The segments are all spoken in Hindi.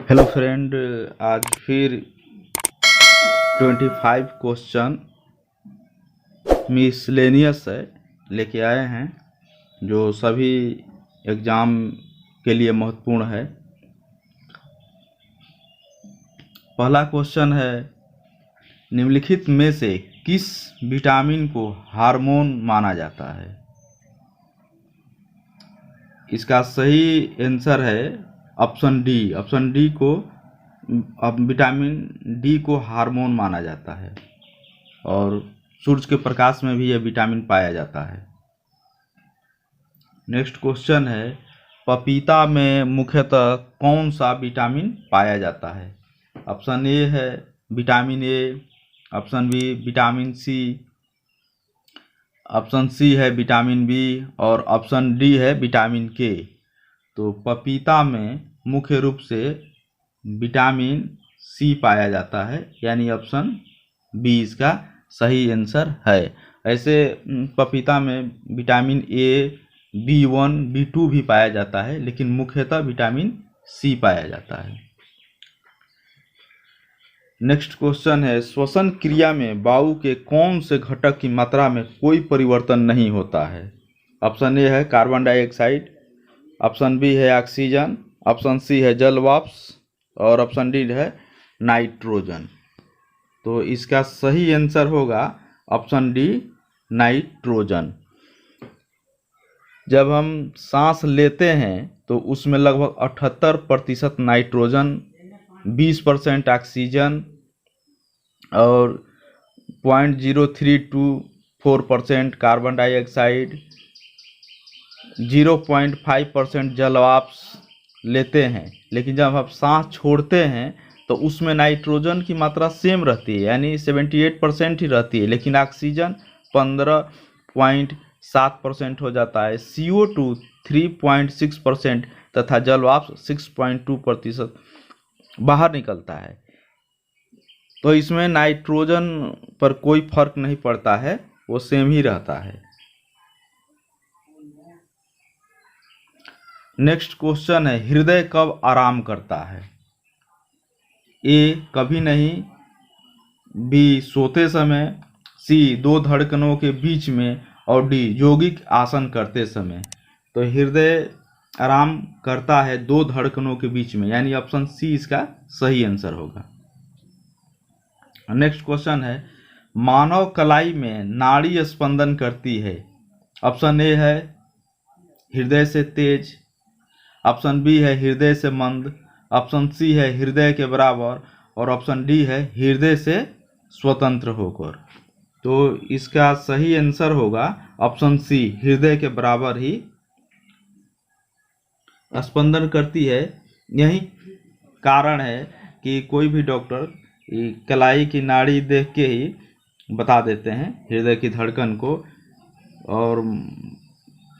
हेलो फ्रेंड, आज फिर 25 क्वेश्चन मिसलेनियस है लेके आए हैं जो सभी एग्ज़ाम के लिए महत्वपूर्ण है। पहला क्वेश्चन है, निम्नलिखित में से किस विटामिन को हार्मोन माना जाता है? इसका सही आंसर है ऑप्शन डी। ऑप्शन डी को विटामिन डी को हार्मोन माना जाता है और सूरज के प्रकाश में भी यह विटामिन पाया जाता है। नेक्स्ट क्वेश्चन है, पपीता में मुख्यतः कौन सा विटामिन पाया जाता है? ऑप्शन ए है vitamin A, option B vitamin C, option C है विटामिन बी और ऑप्शन डी है विटामिन के। तो पपीता में मुख्य रूप से विटामिन सी पाया जाता है, यानी ऑप्शन बी इसका सही आंसर है। ऐसे पपीता में विटामिन ए, B1, B2 भी पाया जाता है, लेकिन मुख्यतः विटामिन सी पाया जाता है। नेक्स्ट क्वेश्चन है, श्वसन क्रिया में वायु के कौन से घटक की मात्रा में कोई परिवर्तन नहीं होता है? ऑप्शन ए है कार्बन डाइऑक्साइड, ऑप्शन बी है ऑक्सीजन, ऑप्शन सी है जल वाष्प और ऑप्शन डी है नाइट्रोजन। तो इसका सही आंसर होगा ऑप्शन डी, नाइट्रोजन। जब हम सांस लेते हैं तो उसमें लगभग 78% नाइट्रोजन, 20% ऑक्सीजन और 0.0324% कार्बन डाइऑक्साइड, 0.5% जल वाष्प लेते हैं। लेकिन जब हम सांस छोड़ते हैं तो उसमें नाइट्रोजन की मात्रा सेम रहती है, यानी 78% ही रहती है, लेकिन ऑक्सीजन 15.7% हो जाता है, CO2 3.6% तथा जल वाष्प 6.2% बाहर निकलता है। तो इसमें नाइट्रोजन पर कोई फर्क नहीं पड़ता है, वो सेम ही रहता है। नेक्स्ट क्वेश्चन है, हृदय कब आराम करता है? ए कभी नहीं, बी सोते समय, सी दो धड़कनों के बीच में और डी यौगिक आसन करते समय। तो हृदय आराम करता है दो धड़कनों के बीच में, यानी ऑप्शन सी इसका सही आंसर होगा। नेक्स्ट क्वेश्चन है, मानव कलाई में नाड़ी स्पंदन करती है। ऑप्शन ए है हृदय से तेज, ऑप्शन बी है हृदय से मंद, ऑप्शन सी है हृदय के बराबर और ऑप्शन डी है हृदय से स्वतंत्र होकर। तो इसका सही आंसर होगा ऑप्शन सी, हृदय के बराबर ही स्पंदन करती है। यही कारण है कि कोई भी डॉक्टर कलाई की नाड़ी देख के ही बता देते हैं हृदय की धड़कन को। और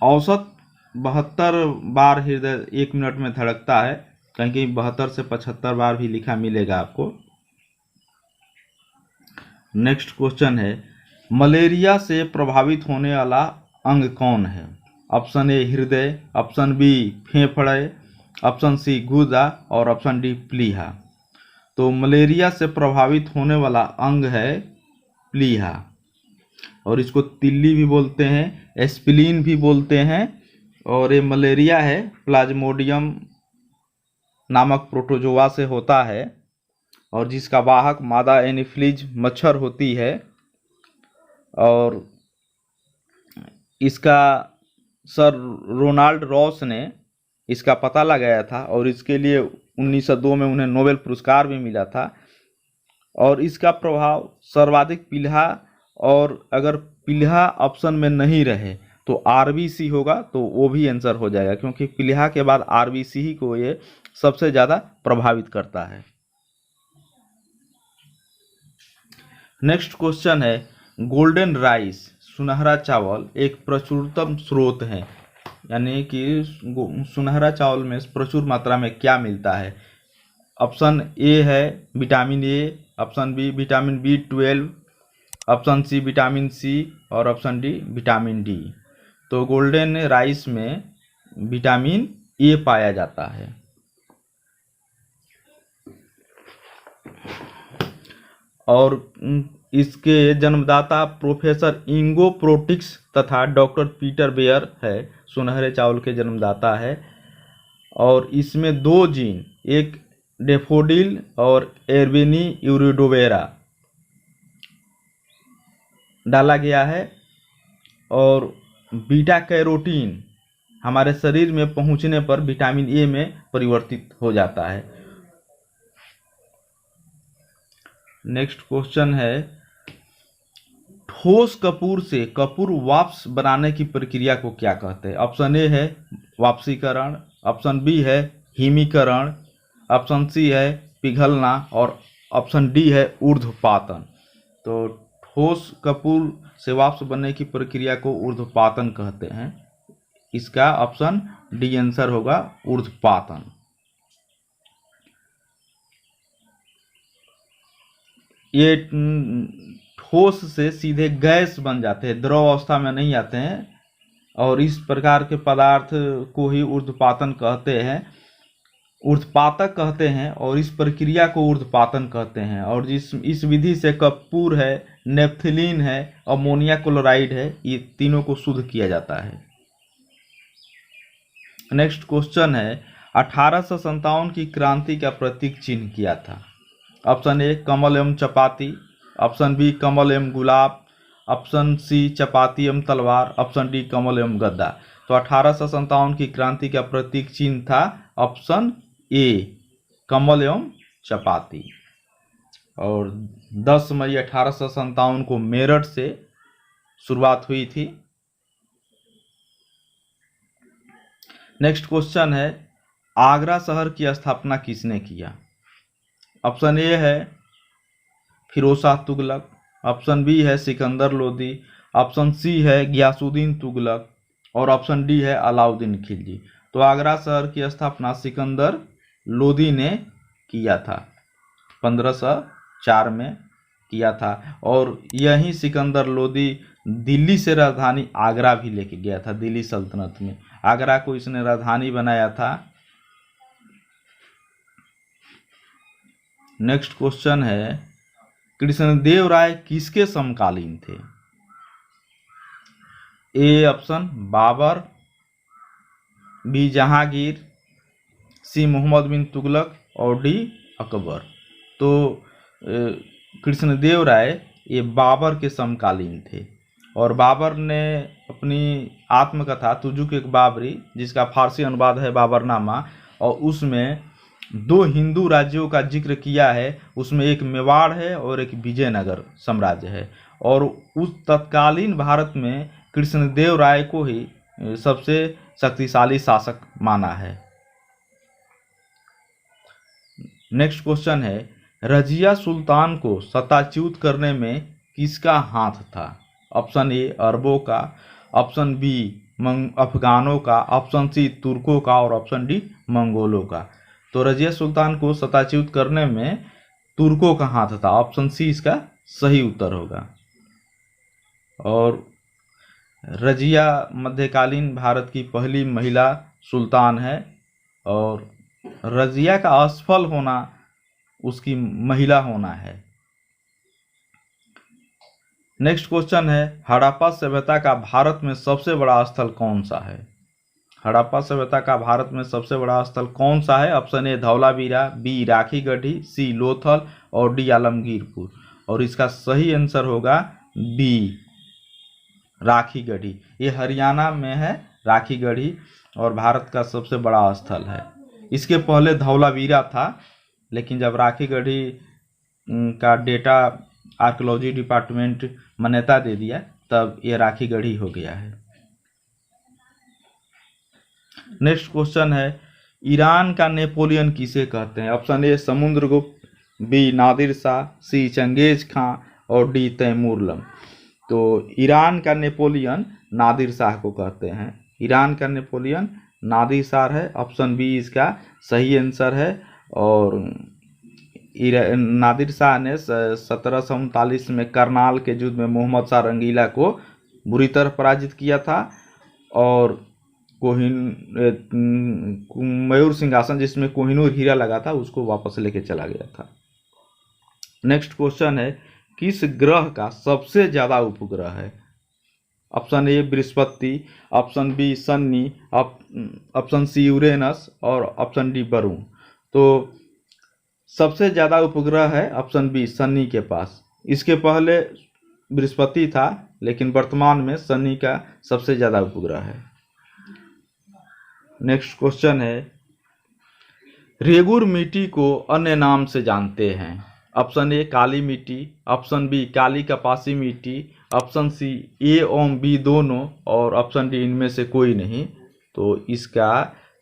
औसत 72 बार हृदय 1 मिनट में धड़कता है, कहीं 72 से 75 बार भी लिखा मिलेगा आपको। नेक्स्ट क्वेश्चन है, मलेरिया से प्रभावित होने वाला अंग कौन है? ऑप्शन ए हृदय, ऑप्शन बी फेफड़े, ऑप्शन सी गुर्दा और ऑप्शन डी प्लीहा। तो मलेरिया से प्रभावित होने वाला अंग है प्लीहा, और इसको तिल्ली भी बोलते हैं, एस्पिलिन भी बोलते हैं। और ये मलेरिया है प्लाज्मोडियम नामक प्रोटोजोआ से होता है, और जिसका वाहक मादा एनीफ्लीज मच्छर होती है। और इसका सर रोनाल्ड रॉस ने इसका पता लगाया था और इसके लिए 1902 में उन्हें नोबेल पुरस्कार भी मिला था। और इसका प्रभाव सर्वाधिक पीलिया, और अगर पीलिया ऑप्शन में नहीं रहे तो आरबीसी होगा, तो वो भी आंसर हो जाएगा, क्योंकि पीलिया के बाद आरबीसी ही को ये सबसे ज़्यादा प्रभावित करता है। नेक्स्ट क्वेश्चन है, गोल्डन राइस सुनहरा चावल एक प्रचुरतम स्रोत है, यानी कि सुनहरा चावल में प्रचुर मात्रा में क्या मिलता है? ऑप्शन ए है vitamin A, option B vitamin B12, option C vitamin C और ऑप्शन डी विटामिन डी। तो गोल्डन राइस में विटामिन ए पाया जाता है। और इसके जन्मदाता प्रोफेसर इंगो प्रोटिक्स तथा डॉक्टर पीटर बेयर है, सुनहरे चावल के जन्मदाता है। और इसमें 2 जीन, एक डेफोडिल और एर्बेनी यूरिडोवेरा डाला गया है। और बीटा कैरोटीन हमारे शरीर में पहुंचने पर विटामिन ए में परिवर्तित हो जाता है। नेक्स्ट क्वेश्चन है, ठोस कपूर से कपूर वाष्प बनाने की प्रक्रिया को क्या कहते हैं? ऑप्शन ए है वाष्पीकरण, ऑप्शन बी है हिमीकरण, ऑप्शन सी है पिघलना और ऑप्शन डी है ऊर्ध्वपातन। तो ठोस कपूर से वाष्प बनने की प्रक्रिया को ऊर्ध्वपातन कहते हैं। इसका ऑप्शन डी आंसर होगा, ऊर्ध्वपातन। ये ठोस से सीधे गैस बन जाते हैं, द्रव अवस्था में नहीं आते हैं, और इस प्रकार के पदार्थ को ही ऊर्ध्वपातन कहते हैं, ऊर्ध्वपातक कहते हैं, और इस प्रक्रिया को ऊर्ध्वपातन कहते हैं। और इस विधि से कपूर है, नेफ्थलीन है, अमोनिया क्लोराइड है, ये तीनों को शुद्ध किया जाता है। नेक्स्ट क्वेश्चन है, 1857 की क्रांति का प्रतीक चिन्ह क्या था? ऑप्शन ए कमल एवं चपाती, ऑप्शन बी कमल एवं गुलाब, ऑप्शन सी चपाती एवं तलवार, ऑप्शन डी कमल एवं गद्दा। तो 1857 की क्रांति का प्रतीक चिन्ह था ऑप्शन ए कमल एवं चपाती। और 10 मई 1857 को मेरठ से शुरुआत हुई थी। नेक्स्ट क्वेश्चन है, आगरा शहर की स्थापना किसने किया? ऑप्शन ए है फिरोज शाह तुगलक, ऑप्शन बी है सिकंदर लोदी, ऑप्शन सी है गियासुद्दीन तुगलक और ऑप्शन डी है अलाउद्दीन खिलजी। तो आगरा शहर की स्थापना सिकंदर लोदी ने किया था, 1504 में किया था। और यही सिकंदर लोदी दिल्ली से राजधानी आगरा भी लेके गया था, दिल्ली सल्तनत में आगरा को इसने राजधानी बनाया था। नेक्स्ट क्वेश्चन है, कृष्णदेव राय किसके समकालीन थे? A option Babur, B Jahangir, C Mohammad bin Tughlaq और डी अकबर। तो कृष्णदेव राय ये बाबर के समकालीन थे। और बाबर ने अपनी आत्मकथा तुजुक एक बाबरी, जिसका फारसी अनुवाद है बाबरनामा, और उसमें 2 हिंदू राज्यों का जिक्र किया है। उसमें एक मेवाड़ है और एक विजयनगर साम्राज्य है। और उस तत्कालीन भारत में कृष्णदेव राय को ही सबसे शक्तिशाली शासक माना है। नेक्स्ट क्वेश्चन है, रजिया सुल्तान को सत्ताच्युत करने में किसका हाथ था? ऑप्शन ए अरबों का, ऑप्शन बी अफगानों का, ऑप्शन सी तुर्कों का और ऑप्शन डी मंगोलों का। तो रजिया सुल्तान को सत्ताच्युत करने में तुर्कों का हाथ था, ऑप्शन सी इसका सही उत्तर होगा। और रजिया मध्यकालीन भारत की पहली महिला सुल्तान है, और रजिया का असफल होना उसकी महिला होना है। नेक्स्ट क्वेश्चन है, हड़प्पा सभ्यता का भारत में सबसे बड़ा स्थल कौन सा है? हड़प्पा सभ्यता का भारत में सबसे बड़ा स्थल कौन सा है? ऑप्शन ए धौलावीरा, बी राखी गढ़ी, सी लोथल और डी आलमगीरपुर। और इसका सही आंसर होगा बी राखी गढ़ी। ये हरियाणा में है राखी गढ़ी, और भारत का सबसे बड़ा स्थल है। इसके पहले धौलावीरा था, लेकिन जब राखी गढ़ी का डेटा आर्कियोलॉजी डिपार्टमेंट मान्यता दे दिया, तब ये राखी गढ़ी हो गया है। नेक्स्ट क्वेश्चन है, ईरान का नेपोलियन किसे कहते हैं? Option A Samudragupta, B Nadir Shah, C Changez Khan और डी तैमूरलंग। तो ईरान का नेपोलियन नादिर शाह को कहते हैं। ईरान का नेपोलियन नादिर शाह है, ऑप्शन बी इसका सही आंसर है। और नादिर शाह ने 1739 में करनाल के युद्ध में मोहम्मद शाह रंगीला को बुरी तरह पराजित किया था, और मयूर सिंहासन जिसमें कोहिनूर हीरा लगा था उसको वापस लेके चला गया था। नेक्स्ट क्वेश्चन है, किस ग्रह का सबसे ज्यादा उपग्रह है? Option A Brihaspati, option B Shani, option C Uranus और ऑप्शन डी वरुण। तो सबसे ज्यादा उपग्रह है ऑप्शन बी शनि के पास। इसके पहले बृहस्पति था, लेकिन वर्तमान में शनि का सबसे ज्यादा उपग्रह है। नेक्स्ट क्वेश्चन है, रेगुर मिट्टी को अन्य नाम से जानते हैं? ऑप्शन ए काली मिट्टी, ऑप्शन बी काली कपासी मिट्टी, ऑप्शन सी ए और बी दोनों और ऑप्शन डी इनमें से कोई नहीं। तो इसका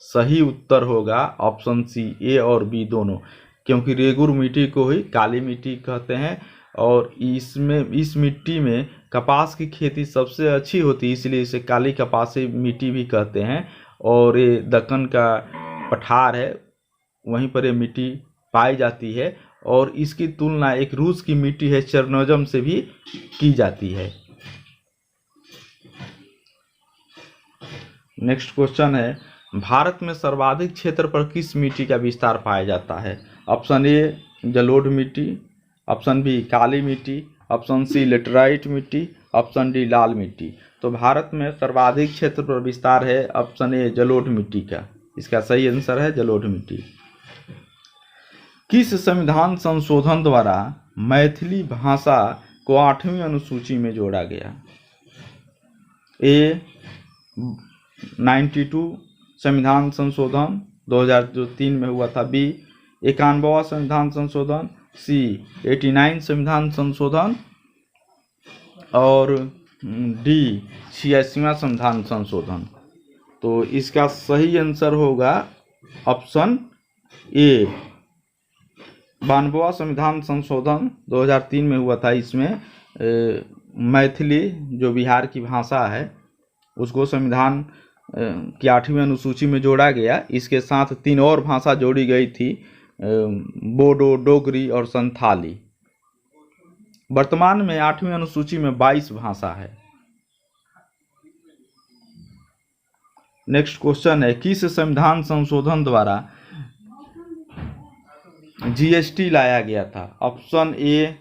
सही उत्तर होगा ऑप्शन सी ए और बी दोनों, क्योंकि रेगुर मिट्टी को ही काली मिट्टी कहते हैं और इस मिट्टी में कपास की खेती सबसे अच्छी होती है, इसलिए इसे काली कपासी मिट्टी भी कहते हैं। और ये दक्कन का पठार है, वहीं पर ये मिट्टी पाई जाती है और इसकी तुलना एक रूस की मिट्टी है चेरनोजम से भी की जाती है। नेक्स्ट क्वेश्चन है, भारत में सर्वाधिक क्षेत्र पर किस मिट्टी का विस्तार पाया जाता है? ऑप्शन ए जलोढ़ मिट्टी, ऑप्शन बी काली मिट्टी, ऑप्शन सी लेटराइट मिट्टी, ऑप्शन डी लाल मिट्टी। तो भारत में सर्वाधिक क्षेत्र पर विस्तार है ऑप्शन ए जलोढ़ मिट्टी का। इसका सही आंसर है जलोढ़ मिट्टी। किस संविधान संशोधन द्वारा मैथिली भाषा को 8वीं अनुसूची में जोड़ा गया? ए 92 संविधान संशोधन 2003 में हुआ था, बी 91वां संविधान संशोधन, सी 89 संविधान संशोधन और डी 86वां संविधान संशोधन। तो इसका सही आंसर होगा ऑप्शन ए 92वां संविधान संशोधन 2003 में हुआ था। इसमें मैथिली जो बिहार की भाषा है उसको संविधान की 8वीं अनुसूची में जोड़ा गया। इसके साथ 3 और भाषा जोड़ी गई थी, बोडो, डोगरी और संथाली। वर्तमान में 8वीं अनुसूची में 22 भाषा है। नेक्स्ट क्वेश्चन है, किस संविधान संशोधन द्वारा जीएसटी लाया गया था? ऑप्शन ए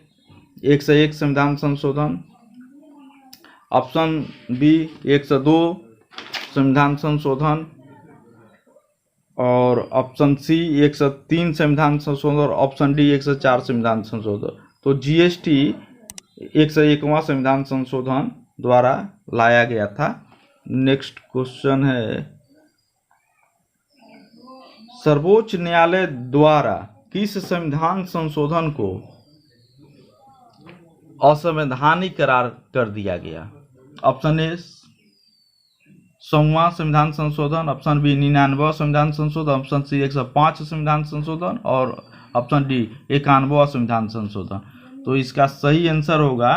101 संविधान संशोधन, ऑप्शन बी 102 संविधान संशोधन और ऑप्शन सी 103 संविधान संशोधन और ऑप्शन डी 104 संविधान संशोधन। तो जीएसटी 101वां संविधान संशोधन द्वारा लाया गया था। नेक्स्ट क्वेश्चन है, सर्वोच्च न्यायालय द्वारा किस संविधान संशोधन को असंवैधानिक करार कर दिया गया? ऑप्शन ए 100वां संविधान संशोधन, ऑप्शन बी 99वां संविधान संशोधन, ऑप्शन सी 105 संविधान संशोधन और ऑप्शन डी 91वां संविधान संशोधन। तो इसका सही आंसर होगा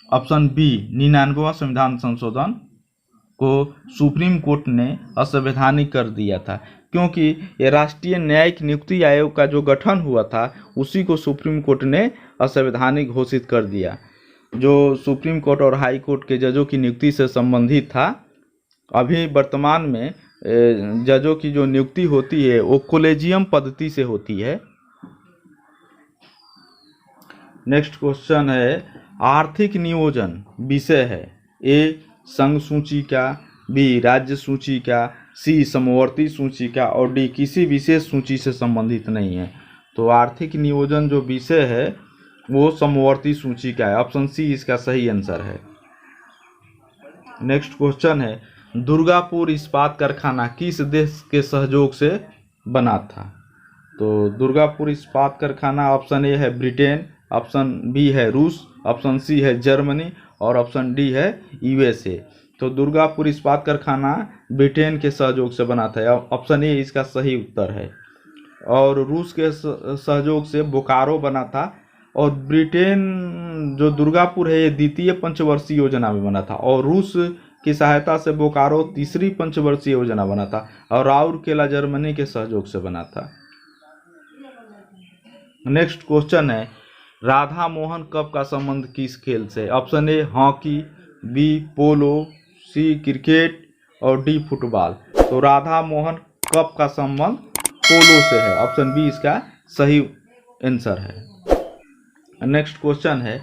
ऑप्शन बी 99वां संविधान संशोधन को सुप्रीम कोर्ट ने असंवैधानिक कर दिया था, क्योंकि ये राष्ट्रीय न्यायिक नियुक्ति आयोग का जो गठन हुआ था उसी को सुप्रीम कोर्ट ने असंवैधानिक घोषित कर दिया। जो सुप्रीम कोर्ट और हाई कोर्ट के जजों की नियुक्ति से संबंधित था। अभी वर्तमान में जजों की जो नियुक्ति होती है वो कोलेजियम पद्धति से होती है। नेक्स्ट क्वेश्चन है, आर्थिक नियोजन विषय है ए संघ सूची का, बी राज्य सूची का, सी समवर्ती सूची का और डी किसी विशेष सूची से संबंधित नहीं है। तो आर्थिक नियोजन जो विषय है वो समवर्ती सूची का है। ऑप्शन सी इसका सही आंसर है। नेक्स्ट क्वेश्चन है, दुर्गापुर इस्पात कारखाना किस देश के सहयोग से बना था? तो दुर्गापुर इस्पात कारखाना ऑप्शन ए है ब्रिटेन, ऑप्शन बी है रूस, ऑप्शन सी है जर्मनी और ऑप्शन डी है यूएसए। तो दुर्गापुर इस्पात कारखाना ब्रिटेन के सहयोग से बना था। ऑप्शन ए इसका सही उत्तर है। और रूस के सहयोग से बोकारो बना था और ब्रिटेन जो दुर्गापुर है ये द्वितीय पंचवर्षीय योजना में बना था और रूस की सहायता से बोकारो तीसरी पंचवर्षीय योजना बना था और राउरकेला जर्मनी के सहयोग से बना था। नेक्स्ट क्वेश्चन है, राधा मोहन कप का संबंध किस खेल से? Option A hockey, B polo, C cricket और डी फुटबॉल। तो राधा मोहन कप का संबंध पोलो से है। ऑप्शन बी इसका सही आंसर है। नेक्स्ट क्वेश्चन है,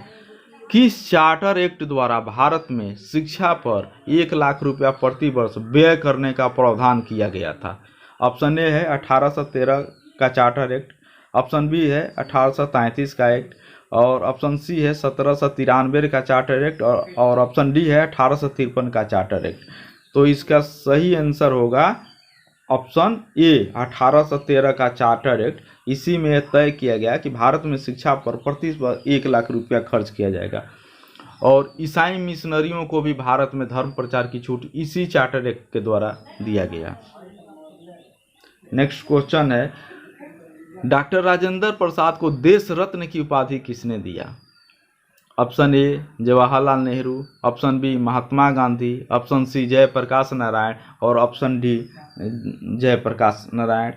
किस चार्टर एक्ट द्वारा भारत में शिक्षा पर 1 लाख रुपया प्रति वर्ष व्यय करने का प्रावधान किया गया था? ऑप्शन ए है 1813 का चार्टर एक्ट, ऑप्शन बी है 1833 का एक्ट, और ऑप्शन सी है 1793 का चार्टर एक्ट, और ऑप्शन डी है 1853 का चार्टर एक्ट। तो इसका सही आंसर होगा ऑप्शन ए 1813 का चार्टर एक्ट। इसी में तय किया गया कि भारत में शिक्षा पर प्रति वर्ष 1 लाख रुपया खर्च किया जाएगा, और ईसाई मिशनरियों को भी भारत में धर्म प्रचार की छूट इसी चार्टर एक्ट के द्वारा दिया गया। नेक्स्ट क्वेश्चन है, डॉक्टर राजेंद्र प्रसाद को देश रत्न की उपाधि किसने दिया? Option A Jawaharlal Nehru, option B Mahatma Gandhi, option C Jayaprakash Narayan, और ऑप्शन डी जयप्रकाश नारायण,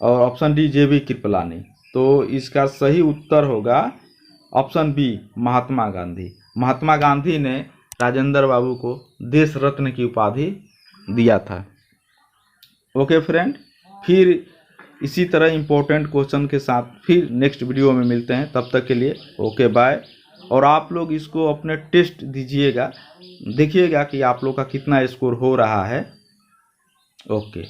और option D J B Kripalani. तो इसका सही उत्तर होगा ऑप्शन बी महात्मा गांधी। महात्मा गांधी ने राजेंद्र बाबू को देश रत्न की उपाधि दिया था। ओके फ्रेंड, फिर इसी तरह इम्पोर्टेंट क्वेश्चन के साथ फिर नेक्स्ट वीडियो में मिलते हैं। तब तक के लिए ओके बाय। और आप लोग इसको अपने टेस्ट दीजिएगा, देखिएगा कि आप लोग का कितना स्कोर हो रहा है। ओके।